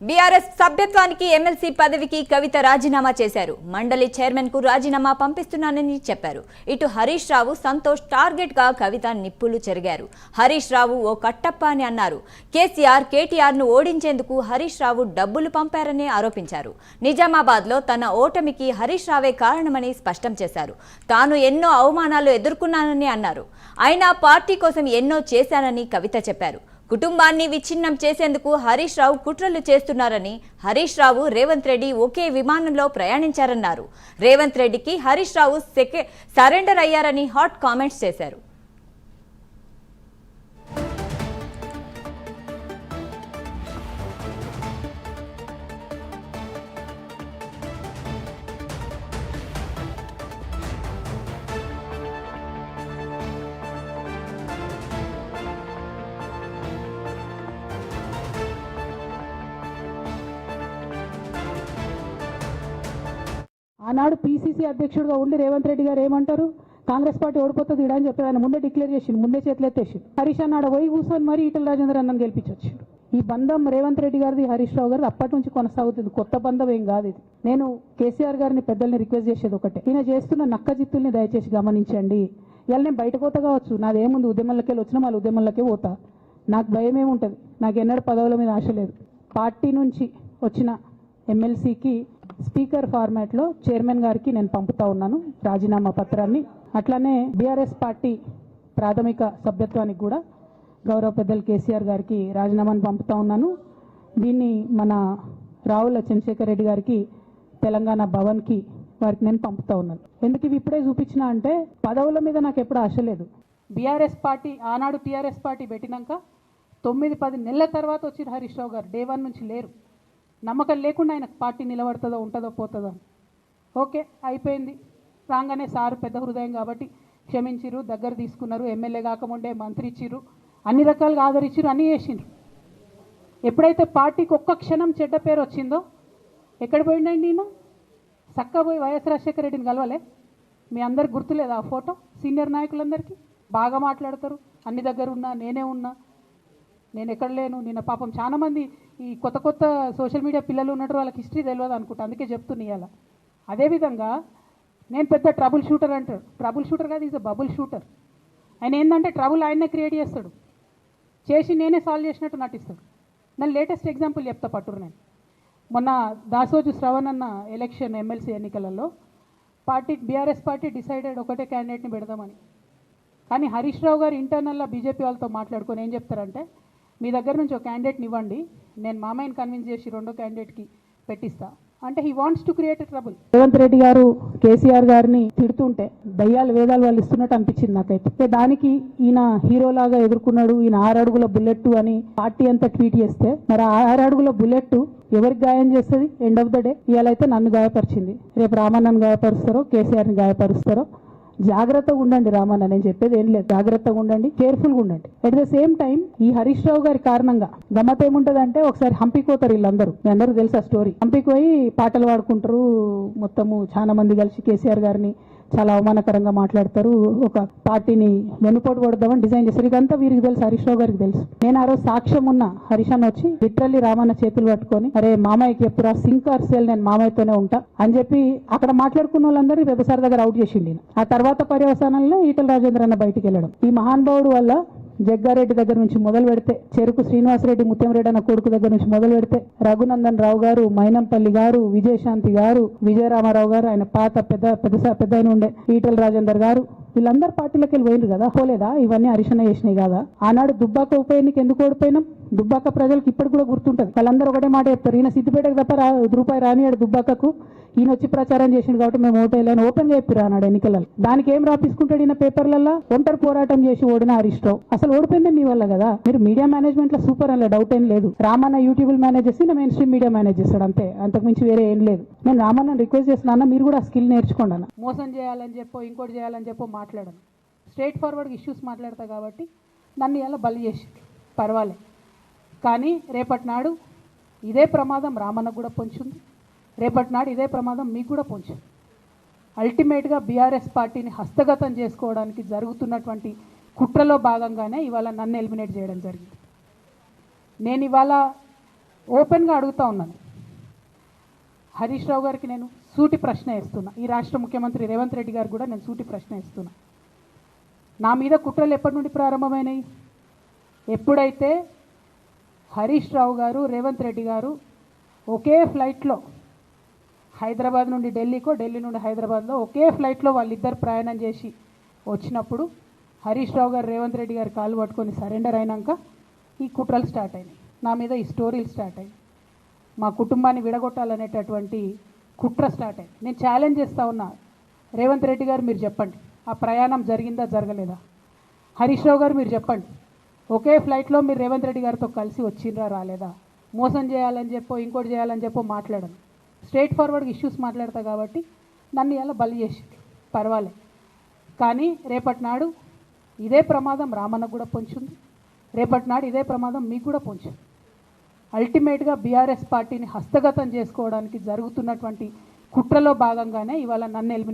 BRS సభ్యత్వానికి MLC పదవికి కవిత రాజీనామా చేశారు. మండలి చైర్మన్ కు రాజీనామా పంపిస్తున్నానని చెప్పారు. ఇటు హరీష్ రావు, సంతోష్ టార్గెట్ గా కవిత నిప్పులు చెరిగారు. హరీష్ రావు ఓ కట్టప్ప అని అన్నారు. కేసీఆర్, కేటీఆర్ ను ఓడించేందుకు హరీష్ రావు డబ్బులు పంపారని ఆరోపించారు. నిజామాబాద్ లో తన ఓటమికి హరీష్ రావే కారణమని స్పష్టం చేశారు. తాను ఎన్నో అవమానాలు ఎదుర్కొన్నానని అన్నారు. అయినా పార్టీ కోసం ఎన్నో చేశానని కవిత చెప్పారు. కుటుంబాన్ని విచ్ఛిన్నం చేసేందుకు హరీష్ రావు కుట్రలు చేస్తున్నారని, హరీష్ రావు, రేవంత్ రెడ్డి ఒకే విమానంలో ప్రయాణించారన్నారు. రేవంత్ రెడ్డికి హరీష్ రావు సరెండర్ అయ్యారని హాట్ కామెంట్స్ చేశారు. ఆనాడు పీసీసీ అధ్యక్షుడిగా ఉండి రేవంత్ రెడ్డి గారు ఏమంటారు, కాంగ్రెస్ పార్టీ ఓడిపోతుంది ఇడా అని చెప్పి ఆయన ముందే డిక్లేర్ చేసిండు, ముందే చేతులు ఎత్తేసిండు. హరీష్ అన్నాడు పోయి కూర్చొని మరి ఈటల రాజేందర్ అన్నను గెలిపించొచ్చిండు. ఈ బంధం రేవంత్ రెడ్డి గారిది, హరీష్ రావు గారిది అప్పటి నుంచి కొనసాగుతుంది. కొత్త బంధం ఏం కాదు ఇది. నేను కేసీఆర్ గారిని, పెద్దల్ని రిక్వెస్ట్ చేసేది ఒకటే, ఈయన చేస్తున్న నక్కజిత్తుల్ని దయచేసి గమనించండి. ఇలా నేను బయట పోతా కావచ్చు, నాదేముంది, ఉద్యమంలోకి వెళ్ళి వచ్చినా మళ్ళీ ఉద్యమంలోకే పోతా. నాకు భయం ఏముంటుంది, నాకు ఎన్నడూ పదవుల మీద ఆశ లేదు. పార్టీ నుంచి వచ్చిన ఎమ్మెల్సీకి స్పీకర్ ఫార్మాట్లో చైర్మన్ గారికి నేను పంపుతా ఉన్నాను రాజీనామా పత్రాన్ని. అట్లానే బీఆర్ఎస్ పార్టీ ప్రాథమిక సభ్యత్వానికి కూడా గౌరవ పెద్దలు కేసీఆర్ గారికి రాజీనామాను పంపుతా ఉన్నాను. దీన్ని మన రావుల చంద్రశేఖర్ రెడ్డి గారికి తెలంగాణ భవన్కి వారికి నేను పంపుతా ఉన్నాను. ఎందుకు ఇవి ఇప్పుడే చూపించినా అంటే పదవుల మీద నాకు ఎప్పుడు ఆశ లేదు. బీఆర్ఎస్ పార్టీ ఆనాడు టీఆర్ఎస్ పార్టీ పెట్టినాక 9-10 నెలల తర్వాత వచ్చిన హరీష్ రావు గారు డే 1 నుంచి లేరు. నమ్మకం లేకుండా ఆయన పార్టీ నిలబడుతుందో ఉంటుందో పోతుందో. ఓకే, అయిపోయింది. రాగానే సారు పెద్ద హృదయం కాబట్టి క్షమించిరు, దగ్గర తీసుకున్నారు. ఎమ్మెల్యే కాకముందే మంత్రి ఇచ్చిర్రు, అన్ని రకాలుగా ఆదరించిరు, అన్నీ చేసిండ్రు. ఎప్పుడైతే పార్టీకి ఒక్క క్షణం చెడ్డ పేరు వచ్చిందో ఎక్కడ పోయిండండి ఈయన? చక్కగా పోయి వైఎస్ రాజశేఖర రెడ్డిని కలవలే? మీ అందరికి గుర్తులేదు ఆ ఫోటో? సీనియర్ నాయకులందరికీ బాగా మాట్లాడతారు, అన్ని దగ్గర ఉన్నా, నేనే ఉన్నా, నేను ఎక్కడ లేను. నిన్న పాపం చాలామంది ఈ కొత్త సోషల్ మీడియా పిల్లలు ఉన్నట్టు వాళ్ళకి హిస్టరీ తెలియదు అనుకుంటా, అందుకే చెప్తున్నా ఇవాళ. అదేవిధంగా నేను పెద్ద ట్రబుల్ షూటర్ అంటాడు. ట్రబుల్ షూటర్ కాదు, ఈజ్ అ బబుల్ షూటర్. ఆయన ఏంటంటే ట్రబుల్ ఆయనే క్రియేట్ చేస్తాడు, చేసి నేనే సాల్వ్ చేసినట్టు నటిస్తాడు. నేను లేటెస్ట్ ఎగ్జాంపుల్ చెప్తా పట్టురు. నేను మొన్న దాసోజు శ్రవణ్ అన్న ఎలక్షన్ ఎమ్మెల్సీ ఎన్నికలలో బీఆర్ఎస్ పార్టీ డిసైడెడ్ ఒకటే క్యాండిడేట్ని పెడదామని. కానీ హరీష్ రావు గారు ఇంటర్నల్గా బీజేపీ వాళ్ళతో మాట్లాడుకొని ఏం చెప్తారంటే, మీ దగ్గర నుంచి ఒక క్యాండిడేట్ని ఇవ్వండి, నేను మామయ్యని కన్విన్స్ చేసి రెండో క్యాండిడేట్కి పెట్టిస్తా అంటే he wants to create a trouble. Revanth Reddy గారు కేసీఆర్ గారిని తిడుతుంటే దయ్యాలు వేదాలు వాళ్ళు ఇస్తున్నట్టు అనిపించింది నాకైతే. దానికి ఈయన హీరోలాగా ఎదుర్కొన్నాడు, ఈయన 6 అడుగుల బుల్లెట్ అని పార్టీ అంతా ట్వీట్ చేస్తే, మరి 6 అడుగుల బుల్లెట్ ఎవరికి గాయం చేస్తుంది? ఎండ్ ఆఫ్ ద డే ఇవాళైతే నన్ను గాయపరిచింది, రేపు రామన్నను గాయపరుస్తారో కేసీఆర్ని గాయపరుస్తారో. జాగ్రత్తగా ఉండండి రామన్న, నేను చెప్పేది ఏం లేదు, జాగ్రత్తగా ఉండండి, కేర్ఫుల్గా ఉండండి. అట్ ద సేమ్ టైం ఈ హరీష్ రావు గారి కారణంగా గమ్మత్ ఏముంటుంది అంటే, ఒకసారి హంపిపోతారు వీళ్ళందరూ, మీ అందరూ తెలుసా స్టోరీ. హంపికి పోయి పాటలు పాడుకుంటారు, మొత్తము చాలా మంది కలిసి కేసీఆర్ గారిని చాలా అవమానకరంగా మాట్లాడతారు, ఒక పార్టీని వెనుపోటు పడదామని డిజైన్ చేస్తారు. ఇదంతా వీరికి తెలుసు, హరీష్ రావు గారికి తెలుసు. నేను ఆ రోజు సాక్ష్యం ఉన్న హరీష్ అన్న వచ్చి లిటరల్లీ రామన్న చేతులు పట్టుకొని, అరే మామయ్యకి ఎప్పుడు సింక్ ఆర్ సేల్, నేను మామయ్యతోనే ఉంటా అని చెప్పి అక్కడ మాట్లాడుకున్న వాళ్ళందరూ వ్యవసాయ దగ్గర అవుట్ చేసిండి. ఆ తర్వాత పర్యవసానంలో ఈటల రాజేంద్ర అన్న బయటికి వెళ్ళడం. ఈ మహానుభావుడు వల్ల జగ్గారెడ్డి దగ్గర నుంచి మొదలు పెడితే, చెరుకు శ్రీనివాసరెడ్డి ముత్యంరెడ్డి అన్న కొడుకు దగ్గర నుంచి మొదలు పెడితే, రఘునందన్ రావు గారు, మైనంపల్లి గారు, విజయశాంతి గారు, విజయరామారావు గారు, ఆయన పాత పెద్ద ఆయన ఉండే ఈటల రాజేందర్ గారు, వీళ్ళందరూ పార్టీలోకి వెళ్ళి పోయిండ్రు కదా. పోలేదా? ఇవన్నీ హరిషణ చేసినాయి కదా. ఆనాడు దుబ్బాక ఉప ఎన్నిక ఎందుకు ఓడిపోయినాం? దుబ్బాక ప్రజలకు ఇప్పటి కూడా గుర్తుంటది. వాళ్ళందరూ ఒకటే మాట చెప్తారు, ఈయన సిద్దిపేటకు తప్ప రూపాయి రానియాడు దుబ్బాకకు, ఈయన వచ్చి ప్రచారం చేసిండు కాబట్టి మేము ఓటేయాలని ఓపెన్ గా చెప్పారు ఆనాడు ఎన్నికలలో. దానికి ఏం రాపిసుకుంటాడు ఈయన పేపర్లలో? ఒంటరి పోరాటం చేసి ఓడిన హరీష్ రావు. అసలు ఓడిపోయింది మీ వల్ల కదా. మీరు మీడియా మేనేజ్మెంట్ లో సూపర్ అలా డౌట్ ఏం లేదు. రామన్న యూట్యూబ్ మేనేజ్ చేసి మెయిన్ స్ట్రీమ్ మీడియా మేనేజ్ చేస్తాడు అంతే, అంతకుమించి వేరే ఏం లేదు. నేను రామన్న రిక్వెస్ట్ చేస్తున్నా, మీరు కూడా ఆ స్కిల్ నేర్చుకోండి అన్న. మోసం చేయాలని చెప్పో ఇంకోటి చేయాలని చెప్పో మాట్లాడను, స్ట్రైట్ ఫార్వర్డ్గా ఇష్యూస్ మాట్లాడతా కాబట్టి నన్ను ఇలా బలి చేసి పర్వాలే. కానీ రేపటి నాడు ఇదే ప్రమాదం రామన్నకు కూడా పొంచుంది, రేపటి నాడు ఇదే ప్రమాదం మీకు కూడా పొంచుంది. అల్టిమేట్గా బీఆర్ఎస్ పార్టీని హస్తగతం చేసుకోవడానికి జరుగుతున్నటువంటి కుట్రలో భాగంగానే ఇవాళ నన్ను ఎలిమినేట్ చేయడం జరిగింది. నేను ఇవాళ ఓపెన్గా అడుగుతా ఉన్నాను. హరీష్ రావు గారికి నేను సూటి ప్రశ్న వేస్తున్నా, ఈ రాష్ట్ర ముఖ్యమంత్రి రేవంత్ రెడ్డి గారు కూడా నేను సూటి ప్రశ్న వేస్తున్నా. నా మీద కుట్రలు ఎప్పటి నుండి ప్రారంభమైనాయి? ఎప్పుడైతే హరీష్ రావు గారు రేవంత్ రెడ్డి గారు ఒకే ఫ్లైట్లో హైదరాబాద్ నుండి ఢిల్లీకో, ఢిల్లీ నుండి హైదరాబాద్లో ఒకే ఫ్లైట్లో వాళ్ళిద్దరు ప్రయాణం చేసి వచ్చినప్పుడు హరీష్ రావు గారు రేవంత్ రెడ్డి గారు కాళ్ళు పట్టుకొని సరెండర్ అయినాక ఈ కుట్రలు స్టార్ట్ అయినాయి, నా మీద ఈ స్టోరీలు స్టార్ట్ అయినాయి, మా కుటుంబాన్ని విడగొట్టాలనేటటువంటి కుట్ర స్టార్ట్ అయింది. నేను ఛాలెంజ్ చేస్తూ ఉన్నా, రేవంత్ రెడ్డి గారు మీరు చెప్పండి, ఆ ప్రయాణం జరిగిందా జరగలేదా? హరీష్ రావు గారు మీరు చెప్పండి, ఒకే ఫ్లైట్లో మీరు రేవంత్ రెడ్డి గారితో కలిసి వచ్చిండ్రా రాలేదా? మోసం చేయాలని చెప్పో ఇంకోటి చేయాలని చెప్పో మాట్లాడను, స్ట్రైట్ ఫార్వర్డ్గా ఇష్యూస్ మాట్లాడతా కాబట్టి నన్ను ఇలా బలి చేసి పర్వాలేదు. కానీ రేపటి నాడు ఇదే ప్రమాదం రామన్నకు కూడా పొంచుంది, రేపటి నాడు ఇదే ప్రమాదం మీకు కూడా పొంచుంది. అల్టిమేట్గా బీఆర్ఎస్ పార్టీని హస్తగతం చేసుకోవడానికి జరుగుతున్నటువంటి కుట్రలో భాగంగానే ఇవాళ నన్ను